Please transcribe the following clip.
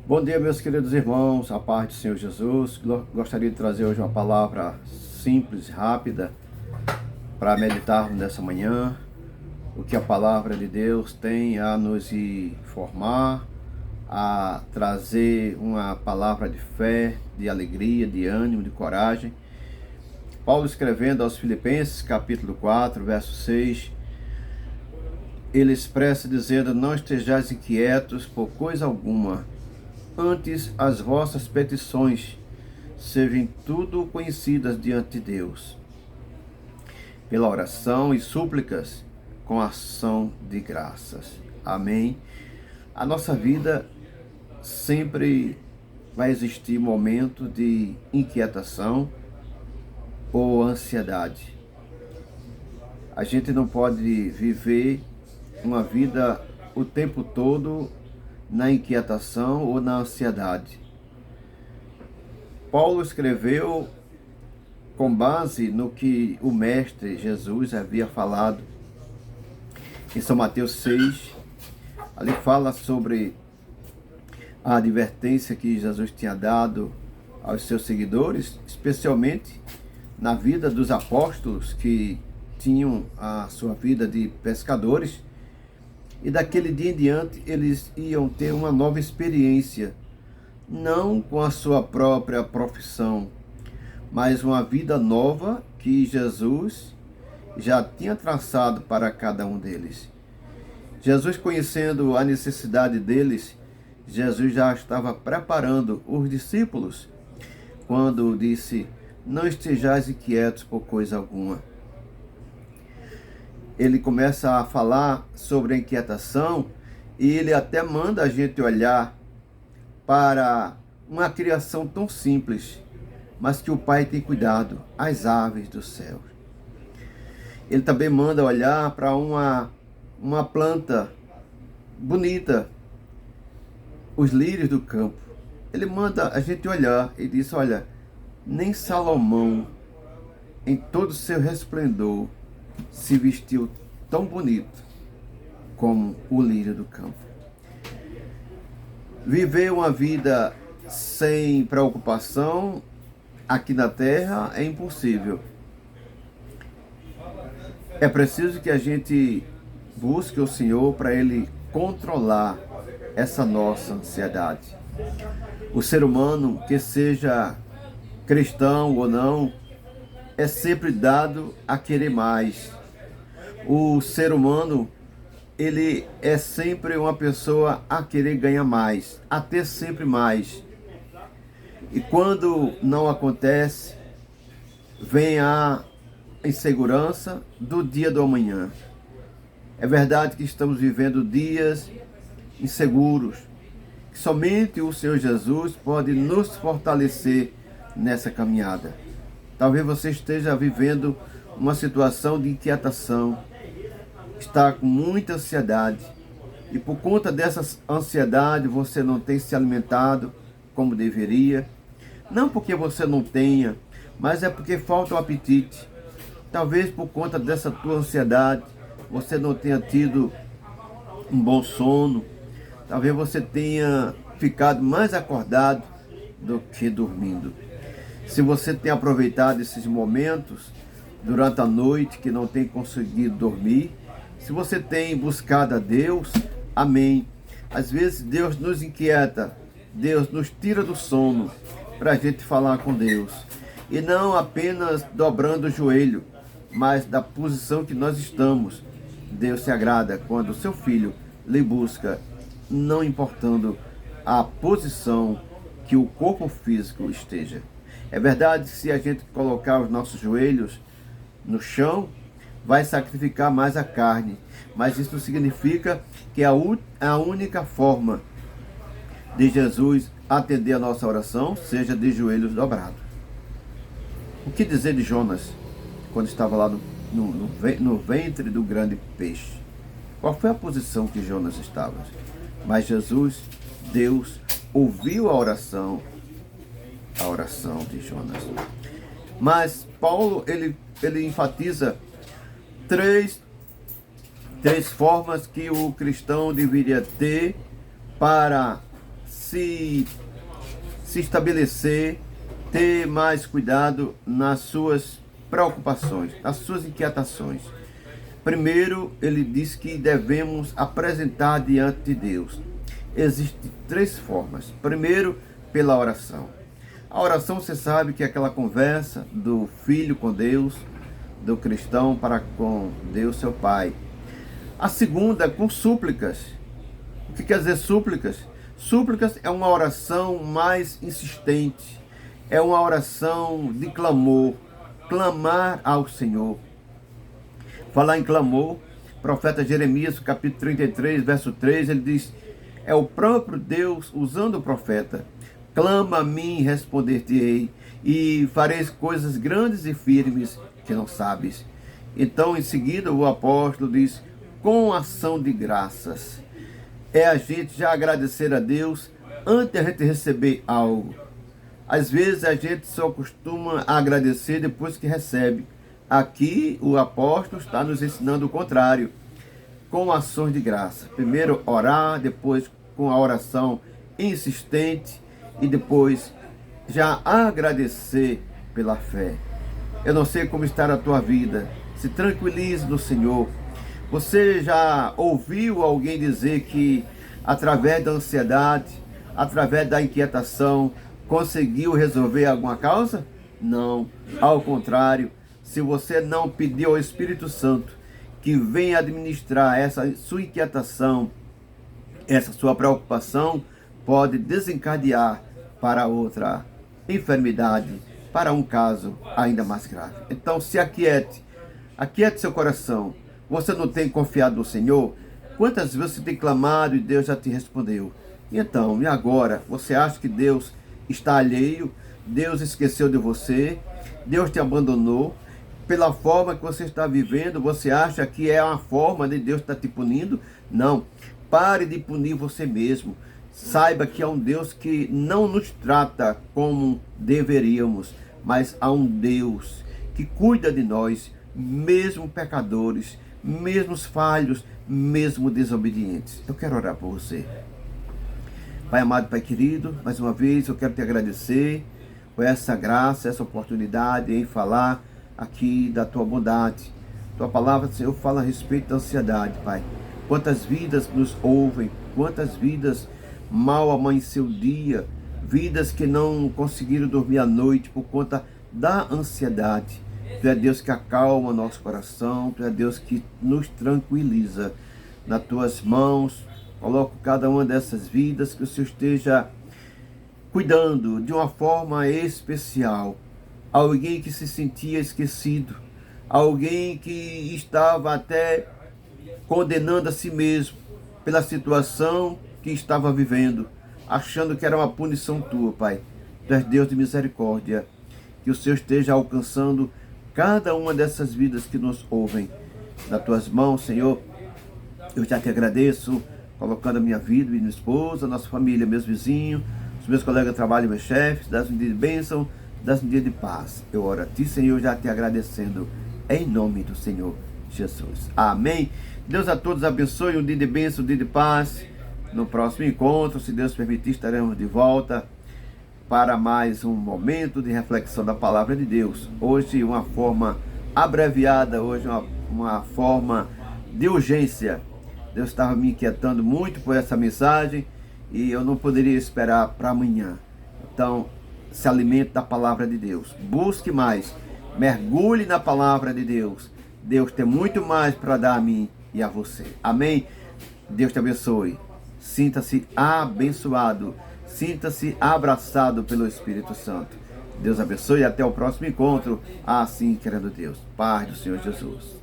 Bom dia, meus queridos irmãos, a paz do Senhor Jesus. Gostaria de trazer hoje uma palavra simples, rápida, para meditarmos nessa manhã. O que a palavra de Deus tem a nos informar, a trazer uma palavra de fé, de alegria, de ânimo, de coragem. Paulo escrevendo aos Filipenses, capítulo 4, verso 6, ele expressa dizendo: não estejais inquietos por coisa alguma, antes as vossas petições sejam tudo conhecidas diante de Deus, pela oração e súplicas com ação de graças. Amém. A nossa vida sempre vai existir momento de inquietação ou ansiedade. A gente não pode viver uma vida o tempo todo na inquietação ou na ansiedade. Paulo escreveu com base no que o Mestre Jesus havia falado em São Mateus 6. Ali fala sobre a advertência que Jesus tinha dado aos seus seguidores, especialmente na vida dos apóstolos que tinham a sua vida de pescadores. E daquele dia em diante eles iam ter uma nova experiência, não com a sua própria profissão, mas uma vida nova que Jesus já tinha traçado para cada um deles. Jesus, conhecendo a necessidade deles, Jesus já estava preparando os discípulos quando disse: não estejais inquietos por coisa alguma. Ele começa a falar sobre a inquietação e ele até manda a gente olhar para uma criação tão simples, mas que o Pai tem cuidado, as aves do céu. Ele também manda olhar para uma planta bonita, os lírios do campo. Ele manda a gente olhar e diz: olha, nem Salomão, em todo o seu resplendor, se vestiu tão bonito como o lírio do campo. Viver uma vida sem preocupação aqui na terra é impossível. É preciso que a gente busque o Senhor para Ele controlar essa nossa ansiedade. O ser humano, que seja cristão ou não, é sempre dado a querer mais. O ser humano, ele é sempre uma pessoa a querer ganhar mais, a ter sempre mais. E quando não acontece, vem a insegurança do dia do amanhã. É verdade que estamos vivendo dias inseguros, que somente o Senhor Jesus pode nos fortalecer nessa caminhada. Talvez você esteja vivendo uma situação de inquietação, está com muita ansiedade, e por conta dessa ansiedade você não tem se alimentado como deveria. Não porque você não tenha, mas é porque falta o apetite. Talvez por conta dessa tua ansiedade você não tenha tido um bom sono. Talvez você tenha ficado mais acordado do que dormindo. Se você tem aproveitado esses momentos durante a noite que não tem conseguido dormir, se você tem buscado a Deus, amém. Às vezes Deus nos inquieta, Deus nos tira do sono para a gente falar com Deus. E não apenas dobrando o joelho, mas da posição que nós estamos. Deus se agrada quando o seu filho lhe busca, não importando a posição que o corpo físico esteja. É verdade que se a gente colocar os nossos joelhos no chão, vai sacrificar mais a carne. Mas isso significa que a única forma de Jesus atender a nossa oração seja de joelhos dobrados. O que dizer de Jonas, quando estava lá no ventre do grande peixe? Qual foi a posição que Jonas estava? Mas Jesus, Deus, ouviu a oração de Jonas. Mas Paulo, ele enfatiza três formas que o cristão deveria ter para se estabelecer, ter mais cuidado nas suas preocupações, nas suas inquietações. Primeiro, ele diz que devemos apresentar diante de Deus. Existem três formas. Primeiro, pela oração. A oração, você sabe que é aquela conversa do filho com Deus, do cristão para com Deus, seu Pai. A segunda é com súplicas. O que quer dizer súplicas? Súplicas é uma oração mais insistente, é uma oração de clamor, clamar ao Senhor. Falar em clamor, profeta Jeremias, capítulo 33, verso 3, ele diz, é o próprio Deus usando o profeta. Clama a mim, responder-te-ei, e fareis coisas grandes e firmes que não sabes. Então, em seguida, o apóstolo diz, com ação de graças. É a gente já agradecer a Deus antes de a gente receber algo. Às vezes a gente só costuma agradecer depois que recebe. Aqui o apóstolo está nos ensinando o contrário, com ações de graça. Primeiro orar, depois com a oração insistente e depois já agradecer pela fé. Eu não sei como está a tua vida, se tranquilize no Senhor. Você já ouviu alguém dizer que através da ansiedade, através da inquietação, conseguiu resolver alguma causa? Não, ao contrário, se você não pedir ao Espírito Santo que venha administrar essa sua inquietação, essa sua preocupação, pode desencadear para outra enfermidade, para um caso ainda mais grave. Então se aquiete seu coração. Você não tem confiado no Senhor? Quantas vezes você tem clamado e Deus já te respondeu? Então, e agora? Você acha que Deus está alheio? Deus esqueceu de você? Deus te abandonou? Pela forma que você está vivendo, você acha que é uma forma de Deus estar te punindo? Não. Pare de punir você mesmo. Saiba que há um Deus que não nos trata como deveríamos, mas há um Deus que cuida de nós, mesmo pecadores, mesmo falhos, mesmo desobedientes. Eu quero orar por você. Pai amado, Pai querido, mais uma vez eu quero te agradecer por essa graça, essa oportunidade em falar aqui da tua bondade. Tua palavra, Senhor, fala a respeito da ansiedade, Pai. Quantas vidas nos ouvem, quantas vidas mal amanheceu o dia, vidas que não conseguiram dormir à noite por conta da ansiedade. Tu é Deus que acalma nosso coração, Tu é Deus que nos tranquiliza. Nas Tuas mãos, coloco cada uma dessas vidas, que o Senhor esteja cuidando de uma forma especial. Alguém que se sentia esquecido, alguém que estava até condenando a si mesmo pela situação que estava vivendo, achando que era uma punição Tua, Pai. Tu és Deus de misericórdia, que o Senhor esteja alcançando cada uma dessas vidas que nos ouvem. Nas Tuas mãos, Senhor, eu já te agradeço, colocando a minha vida, minha esposa, nossa família, meus vizinhos, os meus colegas de trabalho, meus chefes, das um dia de bênção, das um dia de paz. Eu oro a Ti, Senhor, já te agradecendo, em nome do Senhor Jesus. Amém. Deus a todos abençoe, um dia de bênção, um dia de paz. No próximo encontro, se Deus permitir, estaremos de volta para mais um momento de reflexão da palavra de Deus. Hoje uma forma abreviada, hoje uma forma de urgência. Deus estava me inquietando muito por essa mensagem e eu não poderia esperar para amanhã. Então, se alimente da palavra de Deus. Busque mais, mergulhe na palavra de Deus. Deus tem muito mais para dar a mim e a você. Amém? Deus te abençoe. Sinta-se abençoado. Sinta-se abraçado pelo Espírito Santo. Deus abençoe e até o próximo encontro. Assim querendo Deus. Paz do Senhor Jesus.